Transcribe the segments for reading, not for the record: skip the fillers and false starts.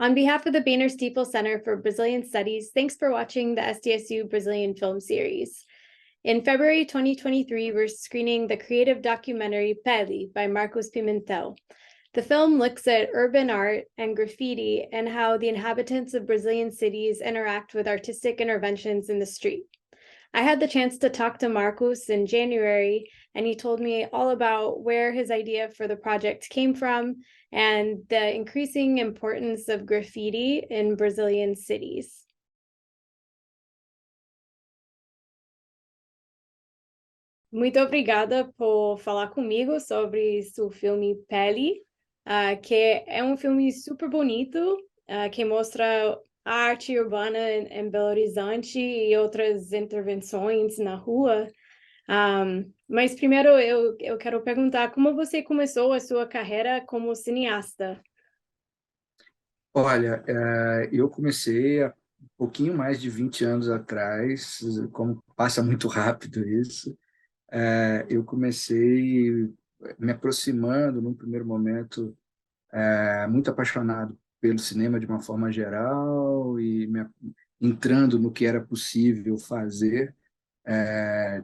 On behalf of the Boehner Steeple Center for Brazilian Studies, thanks for watching the SDSU Brazilian Film Series. In February 2023, we're screening the creative documentary Pele by Marcos Pimentel. The film looks at urban art and graffiti and how the inhabitants of Brazilian cities interact with artistic interventions in the street. I had the chance to talk to Marcos in January, and he told me all about where his idea for the project came from and the increasing importance of graffiti in Brazilian cities. Muito obrigada por falar comigo sobre seu filme Pele, que é um filme super bonito, que mostra a arte urbana em Belo Horizonte e outras intervenções na rua. Mas primeiro eu quero perguntar como você começou a sua carreira como cineasta? Olha, eu comecei há um pouquinho mais de 20 anos atrás, como passa muito rápido isso. Eu comecei me aproximando, num primeiro momento, muito apaixonado pelo cinema de uma forma geral e entrando no que era possível fazer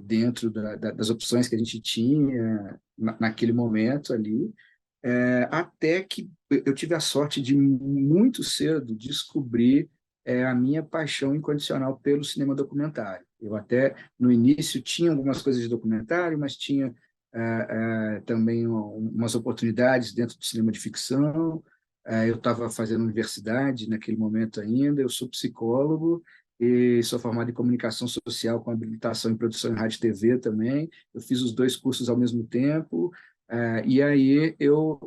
dentro das opções que a gente tinha naquele momento ali, até que eu tive a sorte de, muito cedo, descobrir a minha paixão incondicional pelo cinema documentário. Eu até, no início, tinha algumas coisas de documentário, mas tinha também umas oportunidades dentro do cinema de ficção. Eu estava fazendo universidade naquele momento ainda, eu sou psicólogo e sou formado em comunicação social com habilitação em produção em rádio e TV também. Eu fiz os dois cursos ao mesmo tempo, e aí eu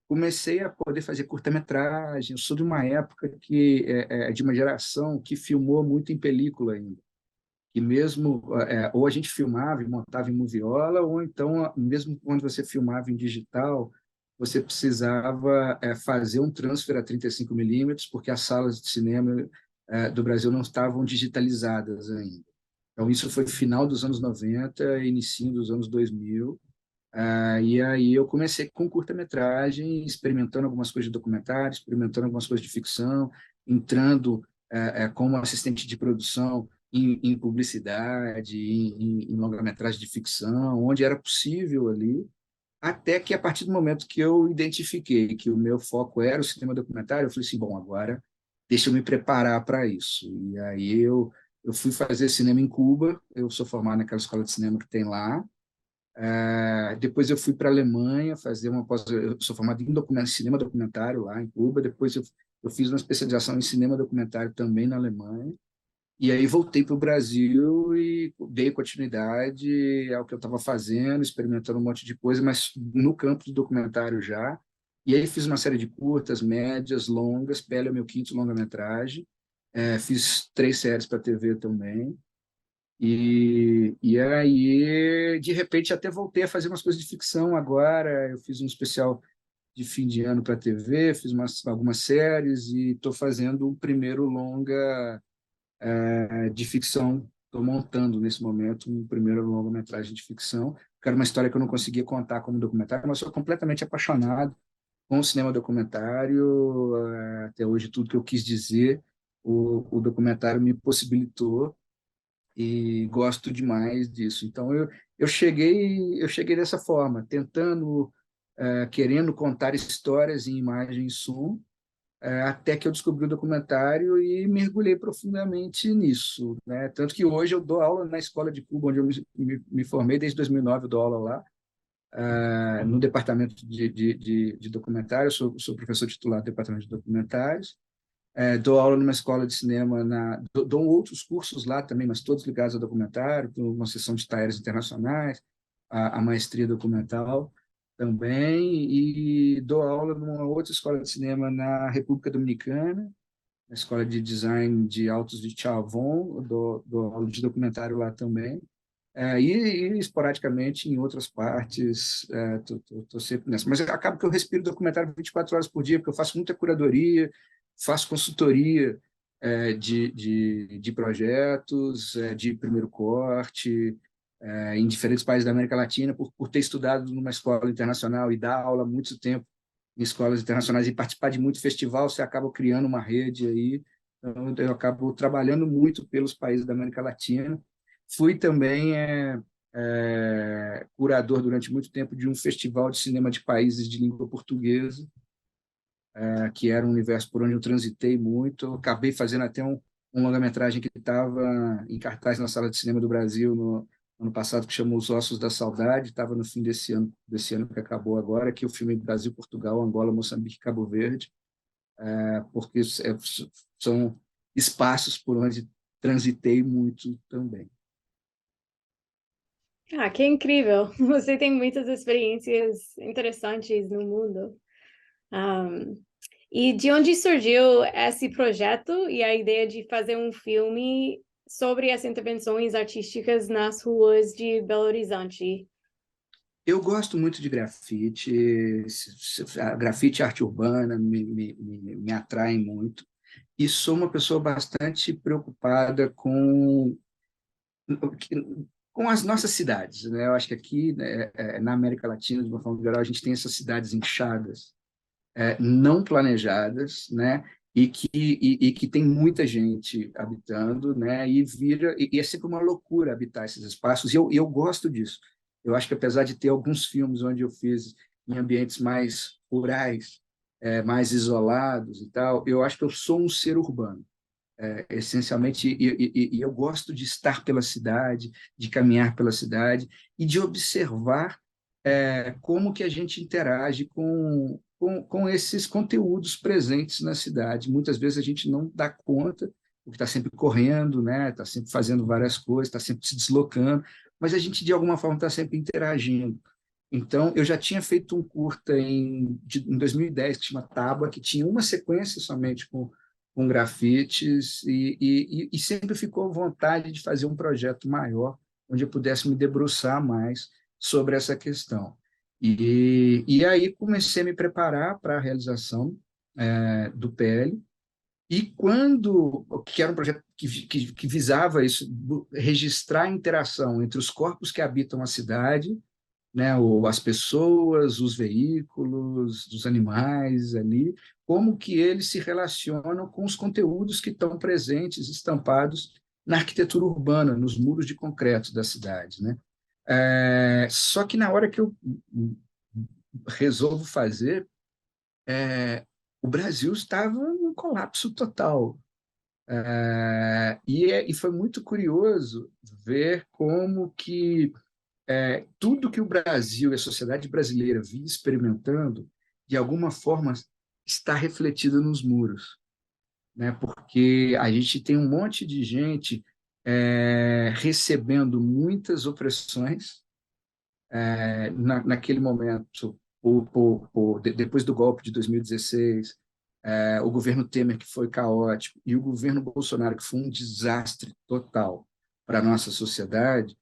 comecei a poder fazer curta-metragem. Eu sou de uma época de uma geração que filmou muito em película ainda. E mesmo, ou a gente filmava e montava em moviola, ou então, mesmo quando você filmava em digital, você precisava fazer um transfer a 35 milímetros, porque as salas de cinema do Brasil não estavam digitalizadas ainda. Então, isso foi final dos anos 90, início dos anos 2000. E aí eu comecei com curta-metragem, experimentando algumas coisas de documentário, experimentando algumas coisas de ficção, entrando como assistente de produção em publicidade, em longa-metragem de ficção, onde era possível ali, até que a partir do momento que eu identifiquei que o meu foco era o cinema documentário, eu falei assim, bom, agora deixa eu me preparar para isso. E aí eu fui fazer cinema em Cuba, eu sou formado naquela escola de cinema que tem lá. Depois eu fui para a Alemanha fazer uma pós, eu sou formado em cinema documentário lá em Cuba. Depois eu fiz uma especialização em cinema documentário também na Alemanha. E aí voltei para o Brasil e dei continuidade ao que eu estava fazendo, experimentando um monte de coisa, mas no campo do documentário já. E aí fiz uma série de curtas, médias, longas. Pele é o meu quinto longa-metragem. Fiz 3 séries para a TV também. E aí, de repente, até voltei a fazer umas coisas de ficção agora. Eu fiz um especial de fim de ano para a TV, fiz algumas séries e estou fazendo o primeiro longa de ficção. Estou montando, nesse momento, um primeiro longa-metragem de ficção, que era uma história que eu não conseguia contar como documentário, mas sou completamente apaixonado com o cinema documentário. Até hoje, tudo que eu quis dizer, o documentário me possibilitou e gosto demais disso. Então eu cheguei dessa forma, tentando, querendo contar histórias em imagem e som, até que eu descobri o documentário e mergulhei profundamente nisso, né? Tanto que hoje eu dou aula na escola de Cuba, onde eu me formei desde 2009, eu dou aula lá, no departamento de documentário. Eu sou professor titular do departamento de documentários. Dou aula numa escola de cinema, dou outros cursos lá também, mas todos ligados ao documentário, com uma seção de talheres internacionais, a maestria documental também, e dou aula numa outra escola de cinema na República Dominicana, na Escola de Design de Altos de Chavon. Eu dou aula de documentário lá também. E esporadicamente em outras partes, estou sempre nessa. Mas acaba que eu respiro documentário 24 horas por dia, porque eu faço muita curadoria, faço consultoria de projetos, de primeiro corte, em diferentes países da América Latina, por ter estudado numa escola internacional e dar aula há muito tempo em escolas internacionais e participar de muito festival, você acaba criando uma rede aí. Então, eu acabo trabalhando muito pelos países da América Latina. Fui também curador durante muito tempo de um festival de cinema de países de língua portuguesa, que era um universo por onde eu transitei muito. Eu acabei fazendo até um longa-metragem que estava em cartaz na Sala de Cinema do Brasil no ano passado, que chamou Os Ossos da Saudade, estava no fim desse ano que acabou agora, que eu filmei Brasil, Portugal, Angola, Moçambique e Cabo Verde, porque são espaços por onde transitei muito também. Ah, que incrível! Você tem muitas experiências interessantes no mundo. E de onde surgiu esse projeto e a ideia de fazer um filme sobre as intervenções artísticas nas ruas de Belo Horizonte? Eu gosto muito de grafite, grafite e arte urbana me atraem muito, e sou uma pessoa bastante preocupada com as nossas cidades, né? Eu acho que aqui, né, na América Latina, de uma forma geral, a gente tem essas cidades inchadas, não planejadas, né? E que tem muita gente habitando, né? E é sempre uma loucura habitar esses espaços. E eu gosto disso. Eu acho que apesar de ter alguns filmes onde eu fiz em ambientes mais rurais, mais isolados e tal, eu acho que eu sou um ser urbano. Essencialmente, e eu gosto de estar pela cidade, de caminhar pela cidade e de observar como que a gente interage com esses conteúdos presentes na cidade. Muitas vezes a gente não dá conta, porque está sempre correndo, né? Está sempre fazendo várias coisas, está sempre se deslocando, mas a gente, de alguma forma, está sempre interagindo. Então, eu já tinha feito um curta em 2010, que chama Tábua, que tinha uma sequência somente com grafites, e sempre ficou vontade de fazer um projeto maior, onde eu pudesse me debruçar mais sobre essa questão. E aí comecei a me preparar para a realização do PL, e que era um projeto que visava isso, registrar a interação entre os corpos que habitam a cidade, né, as pessoas, os veículos, os animais ali, como que eles se relacionam com os conteúdos que estão presentes, estampados na arquitetura urbana, nos muros de concreto da cidade, né? Só que na hora que eu resolvo fazer, o Brasil estava num colapso total. E foi muito curioso ver como que tudo que o Brasil e a sociedade brasileira vinha experimentando, de alguma forma, está refletido nos muros, né? Porque a gente tem um monte de gente recebendo muitas opressões naquele momento, depois do golpe de 2016, o governo Temer, que foi caótico, e o governo Bolsonaro, que foi um desastre total para a nossa sociedade.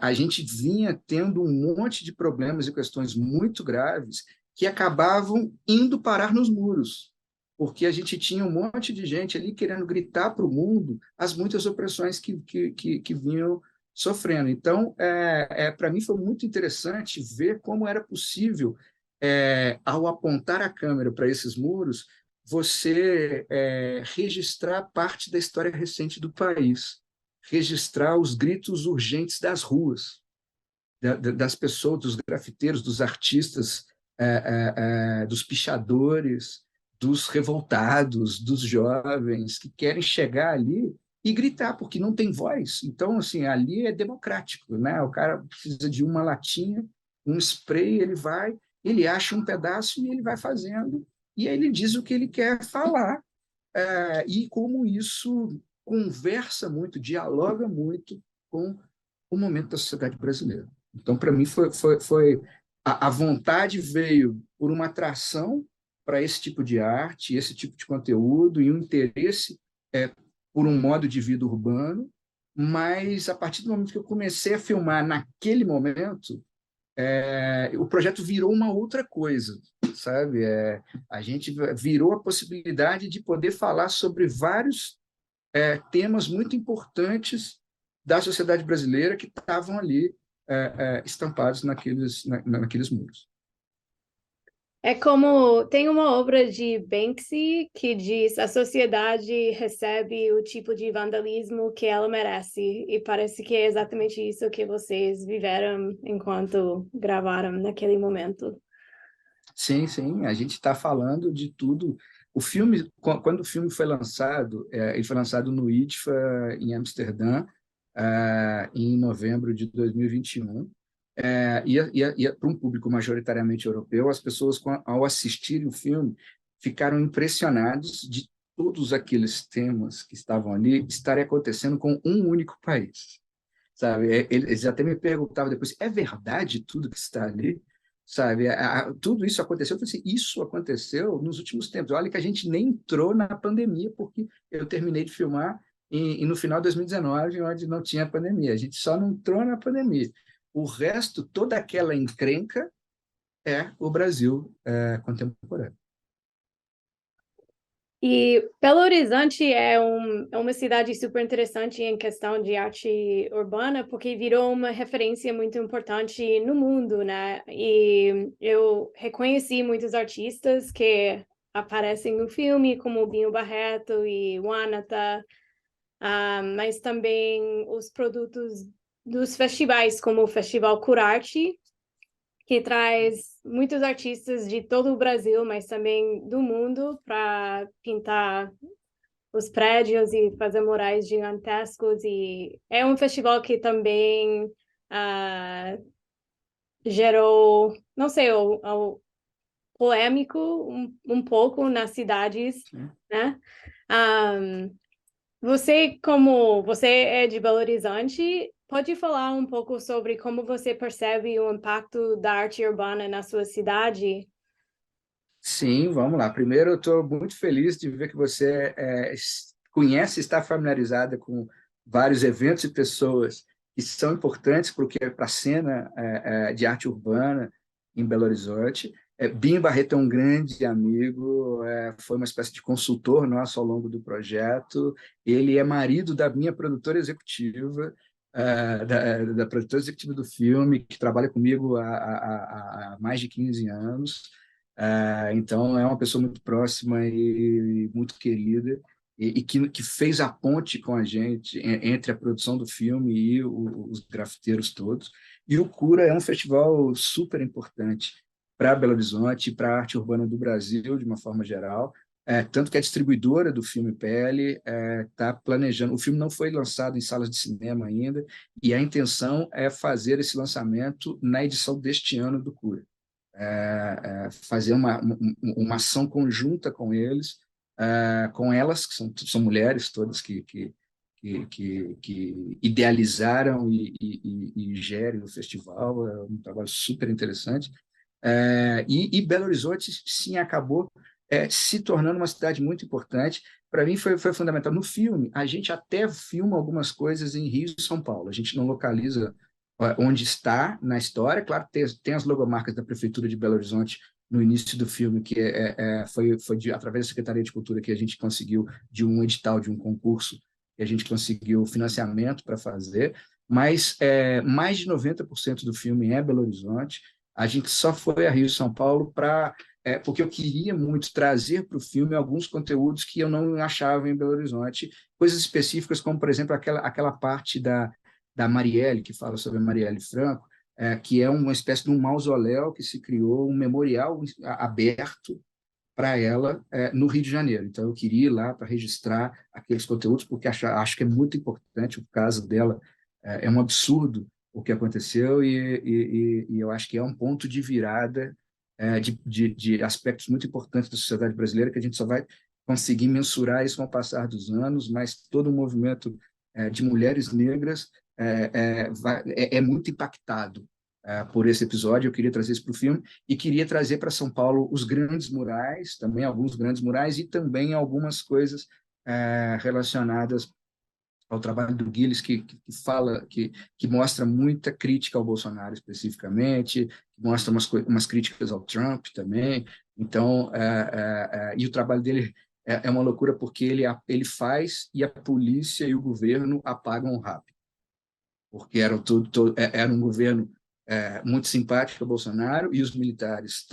A gente vinha tendo um monte de problemas e questões muito graves que acabavam indo parar nos muros, porque a gente tinha um monte de gente ali querendo gritar para o mundo as muitas opressões que vinham sofrendo. Então, para mim foi muito interessante ver como era possível, ao apontar a câmera para esses muros, você registrar parte da história recente do país, registrar os gritos urgentes das ruas, das pessoas, dos grafiteiros, dos artistas, dos pichadores, dos revoltados, dos jovens que querem chegar ali e gritar, porque não tem voz. Então, assim, ali é democrático, né? O cara precisa de uma latinha, um spray, ele acha um pedaço e ele vai fazendo, e aí ele diz o que ele quer falar, e como isso conversa muito, dialoga muito com o momento da sociedade brasileira. Então, para mim, foi a vontade veio por uma atração para esse tipo de arte, esse tipo de conteúdo, e um interesse por um modo de vida urbano, mas a partir do momento que eu comecei a filmar naquele momento, o projeto virou uma outra coisa, sabe? A gente virou a possibilidade de poder falar sobre vários temas muito importantes da sociedade brasileira que estavam ali estampados naqueles muros. Tem uma obra de Banksy que diz a sociedade recebe o tipo de vandalismo que ela merece, e parece que é exatamente isso que vocês viveram enquanto gravaram naquele momento. Sim, sim, a gente está falando de tudo. O filme, quando o filme foi lançado, ele foi lançado no IDFA, em Amsterdã, em novembro de 2021. Para um público majoritariamente europeu, as pessoas, ao assistirem o filme, ficaram impressionados de todos aqueles temas que estavam ali estarem acontecendo com um único país, sabe? Eles até me perguntavam depois, é verdade tudo que está ali? Sabe? Tudo isso aconteceu. Eu falei assim, isso aconteceu nos últimos tempos. Olha que a gente nem entrou na pandemia, porque eu terminei de filmar no final de 2019, onde não tinha pandemia. A gente só não entrou na pandemia. O resto, toda aquela encrenca é o Brasil contemporâneo. E Belo Horizonte é uma cidade super interessante em questão de arte urbana, porque virou uma referência muito importante no mundo, né? E eu reconheci muitos artistas que aparecem no filme, como o Binho Barreto e o Anata, mas também os produtos dos festivais, como o Festival Curarte, que traz muitos artistas de todo o Brasil, mas também do mundo, para pintar os prédios e fazer murais gigantescos. E é um festival que também ah, gerou, não sei, o polêmico um pouco nas cidades, né? Um, como você é de Belo Horizonte, pode falar um pouco sobre como você percebe o impacto da arte urbana na sua cidade? Sim, vamos lá. Primeiro, eu estou muito feliz de ver que você conhece, está familiarizada com vários eventos e pessoas que são importantes para a cena de arte urbana em Belo Horizonte. Binho Barreto é um grande amigo, foi uma espécie de consultor nosso ao longo do projeto. Ele é marido da minha produtora executiva, da produtora executiva do filme, que trabalha comigo há mais de 15 anos. Então, é uma pessoa muito próxima e muito querida, e que fez a ponte com a gente entre a produção do filme e os grafiteiros todos. E o Cura é um festival super importante para Belo Horizonte e para a arte urbana do Brasil, de uma forma geral. Tanto que a distribuidora do filme Pele está planejando. O filme não foi lançado em salas de cinema ainda, e a intenção é fazer esse lançamento na edição deste ano do Cura. Fazer uma ação conjunta com eles, com elas, que são mulheres todas que idealizaram e gerem o festival. É um trabalho super interessante. E Belo Horizonte, sim, acabou se tornando uma cidade muito importante. Para mim, foi fundamental. No filme, a gente até filma algumas coisas em Rio e São Paulo. A gente não localiza onde está na história. Claro, tem as logomarcas da Prefeitura de Belo Horizonte no início do filme, que foi através da Secretaria de Cultura que a gente conseguiu, de um edital, de um concurso, que a gente conseguiu financiamento para fazer, mas mais de 90% do filme é Belo Horizonte. A gente só foi a Rio e São Paulo porque eu queria muito trazer para o filme alguns conteúdos que eu não achava em Belo Horizonte, coisas específicas, como, por exemplo, aquela parte da Marielle, que fala sobre a Marielle Franco, que é uma espécie de um mausoléu que se criou, um memorial aberto para ela no Rio de Janeiro. Então, eu queria ir lá para registrar aqueles conteúdos, porque acho que é muito importante. O caso dela é um absurdo o que aconteceu, e eu acho que é um ponto de virada de aspectos muito importantes da sociedade brasileira, que a gente só vai conseguir mensurar isso com o passar dos anos, mas todo o movimento de mulheres negras é muito impactado por esse episódio. Eu queria trazer isso para o filme e queria trazer para São Paulo os grandes murais, também alguns grandes murais, e também algumas coisas relacionadas ao trabalho do Gilles, que mostra muita crítica ao Bolsonaro especificamente, que mostra umas críticas ao Trump também. Então, e o trabalho dele é uma loucura, porque ele faz e a polícia e o governo apagam rápido, porque era um governo muito simpática a Bolsonaro, e os militares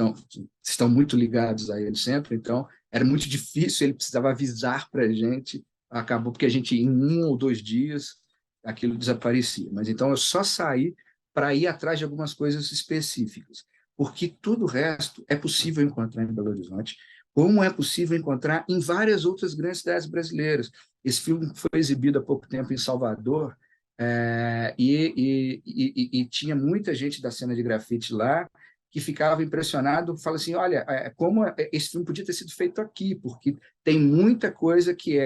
estão muito ligados a ele sempre, então era muito difícil, ele precisava avisar para a gente, acabou porque a gente, em 1 ou 2 dias, aquilo desaparecia. Mas então eu só saí para ir atrás de algumas coisas específicas, porque tudo o resto é possível encontrar em Belo Horizonte, como é possível encontrar em várias outras grandes cidades brasileiras. Esse filme foi exibido há pouco tempo em Salvador, e tinha muita gente da cena de grafite lá que ficava impressionado, fala assim, olha, como esse filme podia ter sido feito aqui, porque tem muita coisa que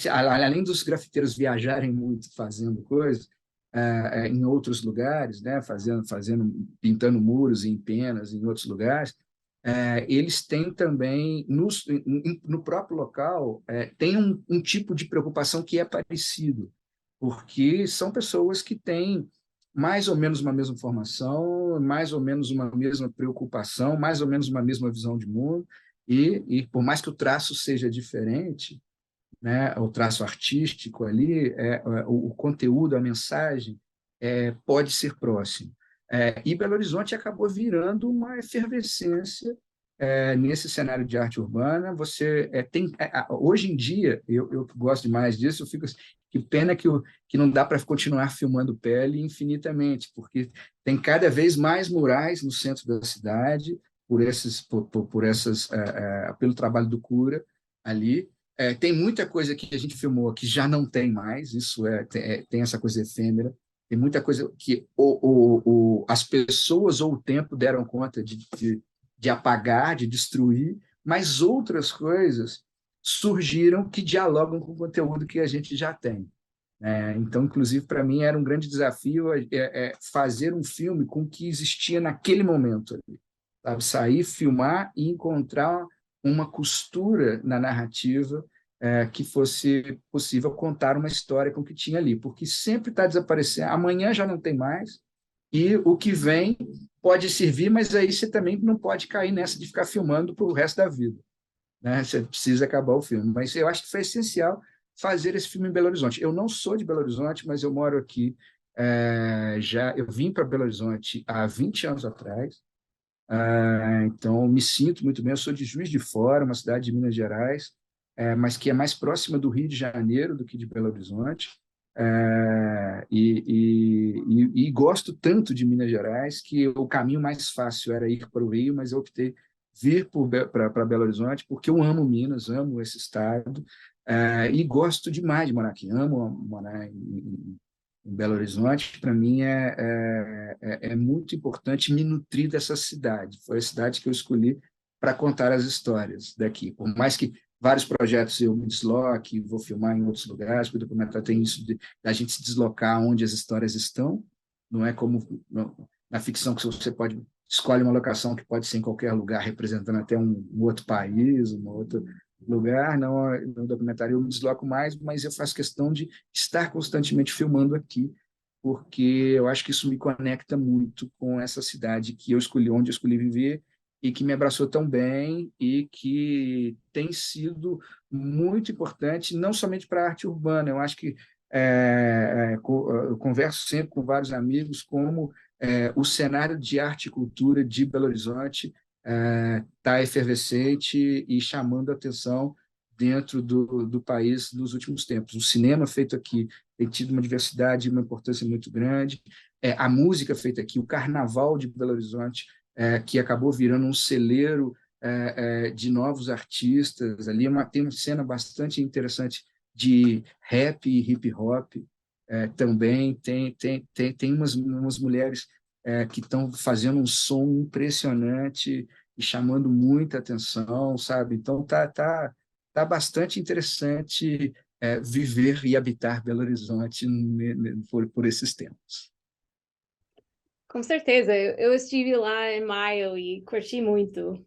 além dos grafiteiros viajarem muito fazendo coisas, em outros lugares, né, pintando muros em Penas, em outros lugares, eles têm também, no próprio local, tem um tipo de preocupação que é parecido, porque são pessoas que têm mais ou menos uma mesma formação, mais ou menos uma mesma preocupação, mais ou menos uma mesma visão de mundo, e por mais que o traço seja diferente, né, o traço artístico ali, o conteúdo, a mensagem, pode ser próximo. E Belo Horizonte acabou virando uma efervescência nesse cenário de arte urbana. Você hoje em dia, eu gosto demais disso, eu fico assim, que pena que não dá para continuar filmando pele infinitamente, porque tem cada vez mais murais no centro da cidade, pelo trabalho do Cura ali. Tem muita coisa que a gente filmou que já não tem mais, isso tem essa coisa efêmera, tem muita coisa que as pessoas ou o tempo deram conta de apagar, de destruir, mas outras coisas surgiram que dialogam com o conteúdo que a gente já tem. Então, inclusive, para mim era um grande desafio fazer um filme com o que existia naquele momento ali, sabe? Sair, filmar e encontrar uma costura na narrativa que fosse possível contar uma história com o que tinha ali, porque sempre está desaparecendo. Amanhã já não tem mais, e o que vem pode servir, mas aí você também não pode cair nessa de ficar filmando para o resto da vida, né? Você precisa acabar o filme. Mas eu acho que foi essencial fazer esse filme em Belo Horizonte. Eu não sou de Belo Horizonte, mas eu moro aqui. Eu vim para Belo Horizonte há 20 anos atrás, então me sinto muito bem. Eu sou de Juiz de Fora, uma cidade de Minas Gerais, mas que é mais próxima do Rio de Janeiro do que de Belo Horizonte. E gosto tanto de Minas Gerais que o caminho mais fácil era ir para o Rio, mas eu optei vir para Belo Horizonte porque eu amo Minas, amo esse estado, e gosto demais de morar aqui, amo morar em Belo Horizonte. Para mim é muito importante me nutrir dessa cidade. Foi a cidade que eu escolhi para contar as histórias daqui. Por mais que vários projetos eu me desloque, vou filmar em outros lugares, porque o documentário tem isso da gente se deslocar onde as histórias estão, não é como na ficção que você escolhe uma locação que pode ser em qualquer lugar, representando até um outro país, um outro lugar. Não, no documentário eu me desloco mais, mas eu faço questão de estar constantemente filmando aqui, porque eu acho que isso me conecta muito com essa cidade que eu escolhi, onde eu escolhi viver, e que me abraçou tão bem e que tem sido muito importante, não somente para a arte urbana. Eu acho que eu converso sempre com vários amigos como o cenário de arte e cultura de Belo Horizonte está efervescente e chamando a atenção dentro do país nos últimos tempos. O cinema feito aqui tem tido uma diversidade e uma importância muito grande. A música feita aqui, o carnaval de Belo Horizonte, que acabou virando um celeiro de novos artistas. Ali tem uma cena bastante interessante de rap e hip hop. Também tem umas mulheres que estão fazendo um som impressionante e chamando muita atenção, sabe? Então tá bastante interessante viver e habitar Belo Horizonte por esses tempos. Com certeza, eu estive lá em maio e curti muito,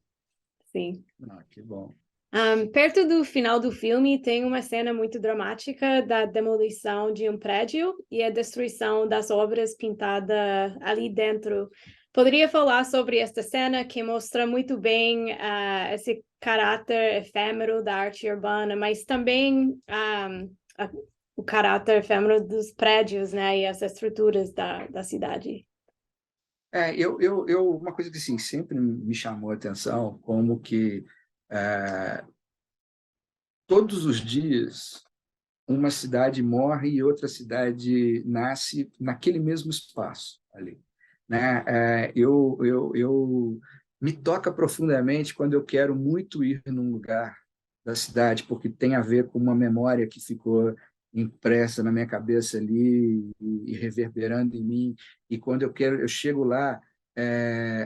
sim. Que bom. Perto do final do filme tem uma cena muito dramática da demolição de um prédio e a destruição das obras pintadas ali dentro. Poderia falar sobre esta cena que mostra muito bem esse caráter efêmero da arte urbana, mas também o caráter efêmero dos prédios, né, e as estruturas da cidade. Uma coisa que assim, sempre me chamou a atenção, como que todos os dias uma cidade morre e outra cidade nasce naquele mesmo espaço ali, né? Eu me toca profundamente quando eu quero muito ir num lugar da cidade, porque tem a ver com uma memória que ficou impressa na minha cabeça ali e reverberando em mim. E quando eu chego lá,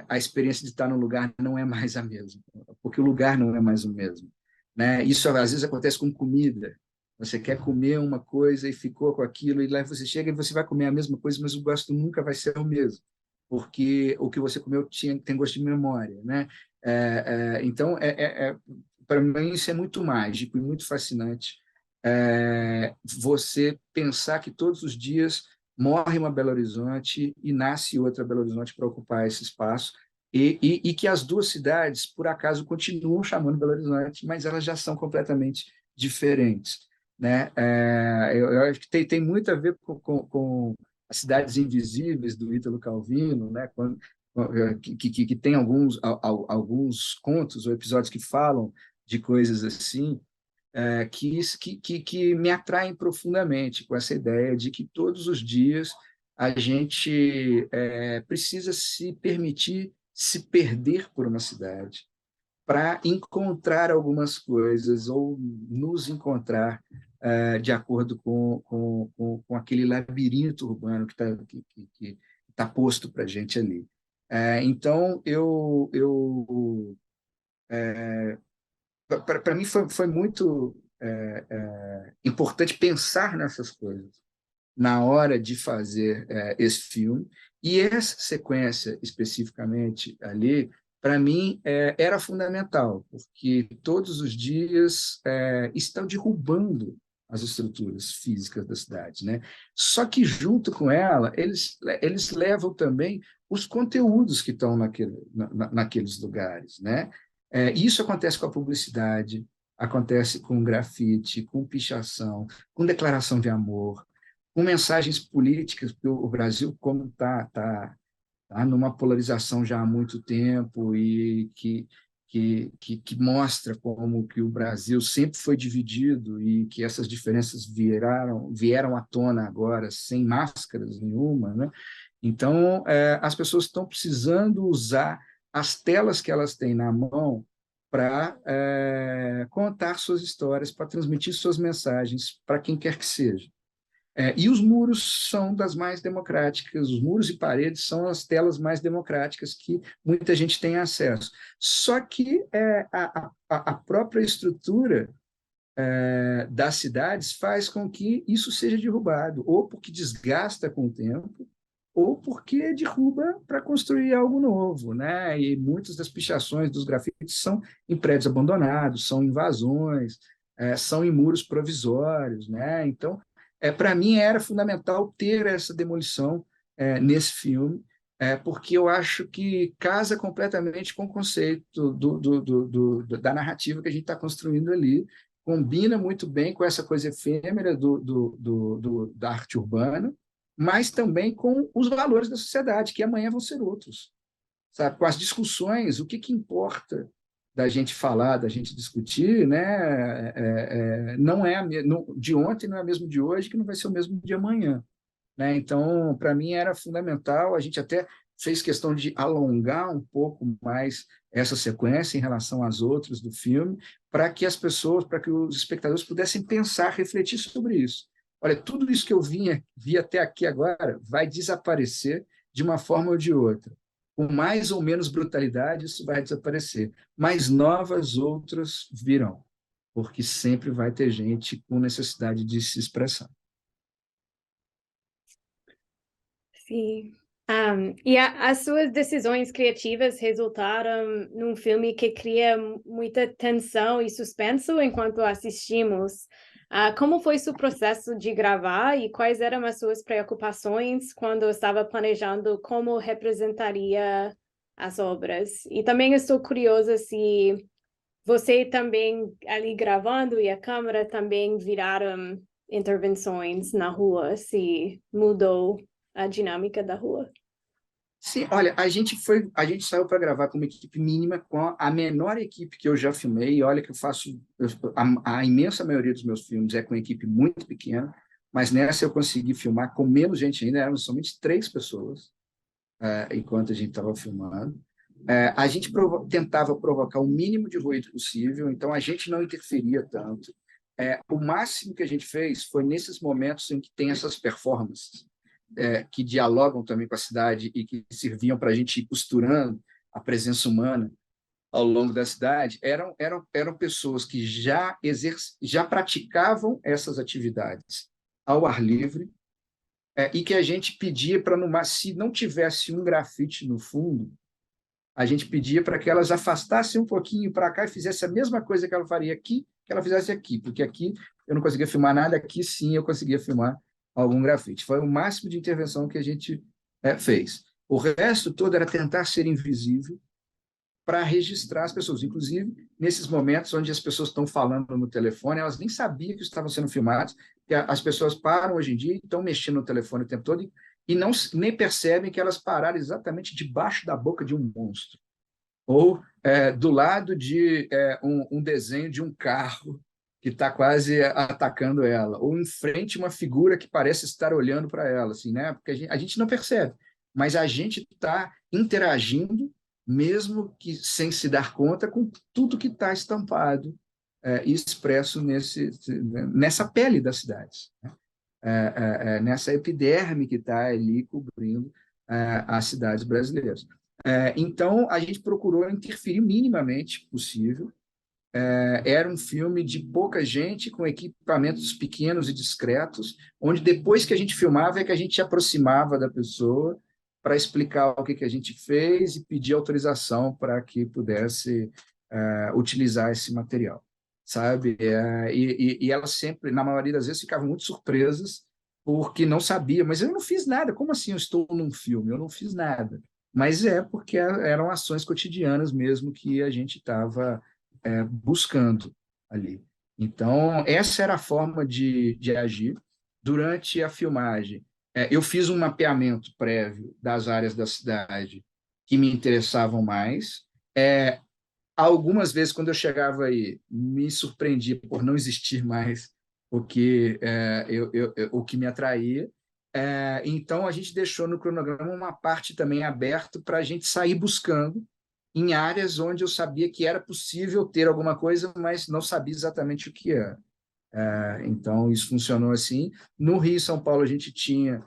a experiência de estar no lugar não é mais a mesma, porque o lugar não é mais o mesmo, né? Isso às vezes acontece com comida. Você quer comer uma coisa e ficou com aquilo, e lá você chega e você vai comer a mesma coisa, mas o gosto nunca vai ser o mesmo, porque o que você comeu tem gosto de memória, né? Então, para mim, isso é muito mágico e muito fascinante. Você pensar que todos os dias morre uma Belo Horizonte e nasce outra Belo Horizonte para ocupar esse espaço, e que as duas cidades, por acaso, continuam chamando Belo Horizonte, mas elas já são completamente diferentes, né? Eu acho que tem muito a ver com as cidades invisíveis do Ítalo Calvino, né? Que tem alguns contos ou episódios que falam de coisas assim, que me atraem profundamente, com essa ideia de que todos os dias a gente precisa se permitir se perder por uma cidade para encontrar algumas coisas ou nos encontrar de acordo com aquele labirinto urbano que está que tá posto para a gente ali. Então, para mim foi muito importante pensar nessas coisas na hora de fazer esse filme. E essa sequência, especificamente ali, para mim, era fundamental, porque todos os dias estão derrubando as estruturas físicas da cidade, né? Só que, junto com ela, eles levam também os conteúdos que estão naqueles lugares, né? Isso acontece com a publicidade, acontece com grafite, com pichação, com declaração de amor, com mensagens políticas, porque o Brasil, como tá numa polarização já há muito tempo e que mostra como que o Brasil sempre foi dividido e que essas diferenças vieram à tona agora, sem máscaras nenhuma, né? Então, as pessoas estão precisando usar as telas que elas têm na mão para contar suas histórias, para transmitir suas mensagens para quem quer que seja. E os muros são das mais democráticas, os muros e paredes são as telas mais democráticas que muita gente tem acesso. Só que a própria estrutura das cidades faz com que isso seja derrubado, ou porque desgasta com o tempo, ou porque derruba para construir algo novo, né? E muitas das pichações dos grafites são em prédios abandonados, são invasões, são em muros provisórios, né? Então, para mim era fundamental ter essa demolição nesse filme, porque eu acho que casa completamente com o conceito da narrativa que a gente está construindo ali, combina muito bem com essa coisa efêmera da arte urbana, mas também com os valores da sociedade, que amanhã vão ser outros. Sabe? Com as discussões, o que importa da gente falar, da gente discutir, né? Não é de ontem, não é mesmo de hoje, que não vai ser o mesmo de amanhã. Né? Então, para mim, era fundamental. A gente até fez questão de alongar um pouco mais essa sequência em relação às outras do filme, para que as pessoas, para que os espectadores pudessem pensar, refletir sobre isso. Olha, tudo isso que eu vi até aqui agora vai desaparecer de uma forma ou de outra. Com mais ou menos brutalidade, isso vai desaparecer, mas novas outras virão, porque sempre vai ter gente com necessidade de se expressar. Sim. E as suas decisões criativas resultaram num filme que cria muita tensão e suspenso enquanto assistimos. Como foi seu processo de gravar e quais eram as suas preocupações quando estava planejando como representaria as obras? E também estou curiosa se você também ali gravando e a câmera também viraram intervenções na rua, se mudou a dinâmica da rua. Sim, olha, a gente saiu para gravar com uma equipe mínima, com a menor equipe que eu já filmei. E olha que a imensa maioria dos meus filmes é com equipe muito pequena, mas nessa eu consegui filmar com menos gente ainda, eram somente 3 pessoas, enquanto a gente estava filmando. A gente tentava provocar o mínimo de ruído possível, então a gente não interferia tanto. O máximo que a gente fez foi nesses momentos em que tem essas performances, que dialogam também com a cidade e que serviam para a gente ir costurando a presença humana ao longo da cidade, eram pessoas que já praticavam essas atividades ao ar livre, e que a gente pedia para, se não tivesse um grafite no fundo, a gente pedia para que elas afastassem um pouquinho para cá e fizessem a mesma coisa que ela faria aqui, que ela fizesse aqui, porque aqui eu não conseguia filmar nada, aqui sim eu conseguia filmar algum grafite. Foi o máximo de intervenção que a gente fez. O resto todo era tentar ser invisível para registrar as pessoas. Inclusive, nesses momentos onde as pessoas estão falando no telefone, elas nem sabiam que estavam sendo filmadas, que as pessoas param hoje em dia e estão mexendo no telefone o tempo todo e não, nem percebem que elas pararam exatamente debaixo da boca de um monstro, ou do lado de um desenho de um carro que está quase atacando ela, ou em frente uma figura que parece estar olhando para ela, assim, né? Porque a gente não percebe, mas a gente está interagindo, mesmo que sem se dar conta, com tudo que está estampado e expresso nessa pele das cidades, né? Nessa epiderme que está ali cobrindo as cidades brasileiras. Então, a gente procurou interferir minimamente possível. Era um filme de pouca gente, com equipamentos pequenos e discretos, onde depois que a gente filmava é que a gente se aproximava da pessoa para explicar o que a gente fez e pedir autorização para que pudesse utilizar esse material, sabe? E elas sempre, na maioria das vezes, ficavam muito surpresas porque não sabia, mas eu não fiz nada. Como assim eu estou num filme? Eu não fiz nada. Mas porque eram ações cotidianas mesmo que a gente estava buscando ali. Então, essa era a forma de agir. Durante a filmagem, eu fiz um mapeamento prévio das áreas da cidade que me interessavam mais. Algumas vezes, quando eu chegava aí, me surpreendia por não existir mais o que me atraía. Então, a gente deixou no cronograma uma parte também aberta para a gente sair buscando em áreas onde eu sabia que era possível ter alguma coisa, mas não sabia exatamente o que era. Então, isso funcionou assim. No Rio e São Paulo, a gente tinha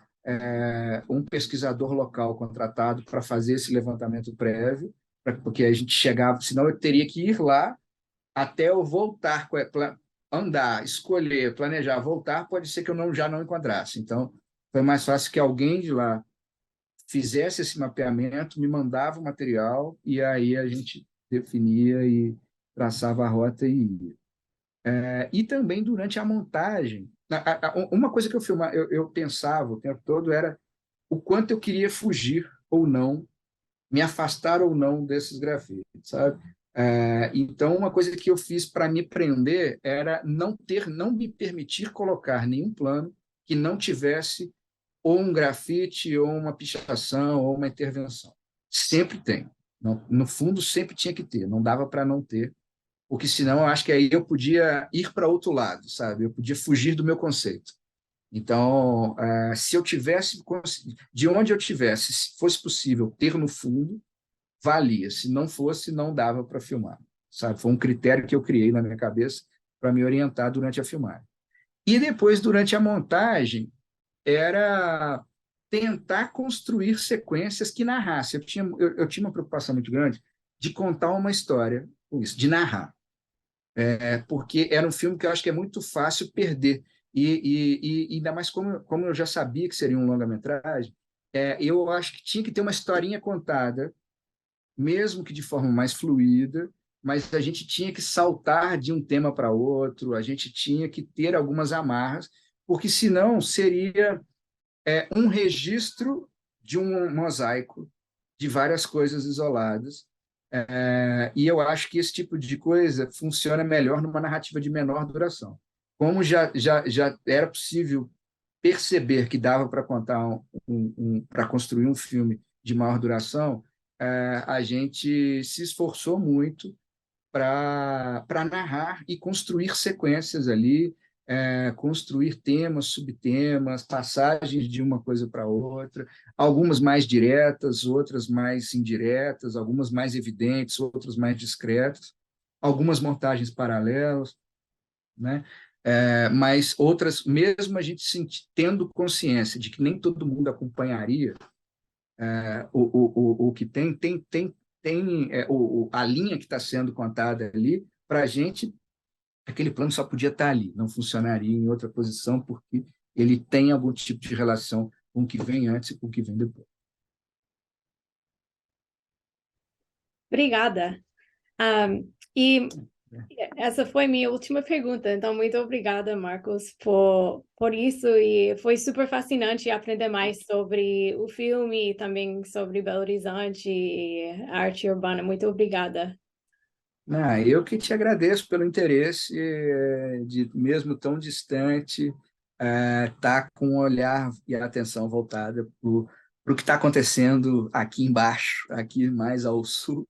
um pesquisador local contratado para fazer esse levantamento prévio, porque a gente chegava, senão eu teria que ir lá até eu voltar, andar, escolher, planejar, voltar, pode ser que eu já não encontrasse. Então, foi mais fácil que alguém de lá fizesse esse mapeamento, me mandava o material, e aí a gente definia e traçava a rota e ia. E também durante a montagem, uma coisa que eu pensava o tempo todo era o quanto eu queria fugir ou não, me afastar ou não desses grafites, sabe? Então, uma coisa que eu fiz para me prender era não me permitir colocar nenhum plano que não tivesse ou um grafite, ou uma pichação, ou uma intervenção. Sempre tem. No fundo, sempre tinha que ter. Não dava para não ter, porque senão eu acho que aí eu podia ir para outro lado, sabe? Eu podia fugir do meu conceito. Então, se eu tivesse, de onde eu tivesse, se fosse possível ter no fundo, valia. Se não fosse, não dava para filmar, sabe? Foi um critério que eu criei na minha cabeça para me orientar durante a filmagem. E depois, durante a montagem, era tentar construir sequências que narrassem. Eu tinha uma preocupação muito grande de contar uma história com isso, de narrar, porque era um filme que eu acho que é muito fácil perder. E ainda mais como eu já sabia que seria um longa-metragem, eu acho que tinha que ter uma historinha contada, mesmo que de forma mais fluida, mas a gente tinha que saltar de um tema para outro, a gente tinha que ter algumas amarras, porque senão seria um registro de um mosaico de várias coisas isoladas. E eu acho que esse tipo de coisa funciona melhor numa narrativa de menor duração. Como já era possível perceber que dava para contar para construir um filme de maior duração, a gente se esforçou muito para narrar e construir sequências ali, construir temas, subtemas, passagens de uma coisa para outra, algumas mais diretas, outras mais indiretas, algumas mais evidentes, outras mais discretas, algumas montagens paralelas, né? Mas outras, mesmo a gente tendo consciência de que nem todo mundo acompanharia o que a linha que está sendo contada ali, para a gente, aquele plano só podia estar ali, não funcionaria em outra posição, porque ele tem algum tipo de relação com o que vem antes e com o que vem depois. Obrigada. E essa foi minha última pergunta, então muito obrigada, Marcos, por isso, e foi super fascinante aprender mais sobre o filme e também sobre Belo Horizonte e arte urbana. Muito obrigada. Eu que te agradeço pelo interesse, de mesmo tão distante, estar com o olhar e a atenção voltada para o que está acontecendo aqui embaixo, aqui mais ao sul,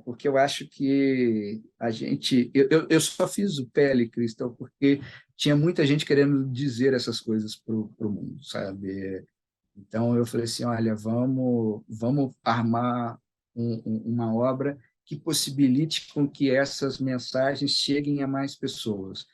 porque eu acho que a gente, eu só fiz o Pele, Cristal, porque tinha muita gente querendo dizer essas coisas para o mundo, sabe? Então eu falei assim, olha, vamos armar uma obra que possibilite com que essas mensagens cheguem a mais pessoas.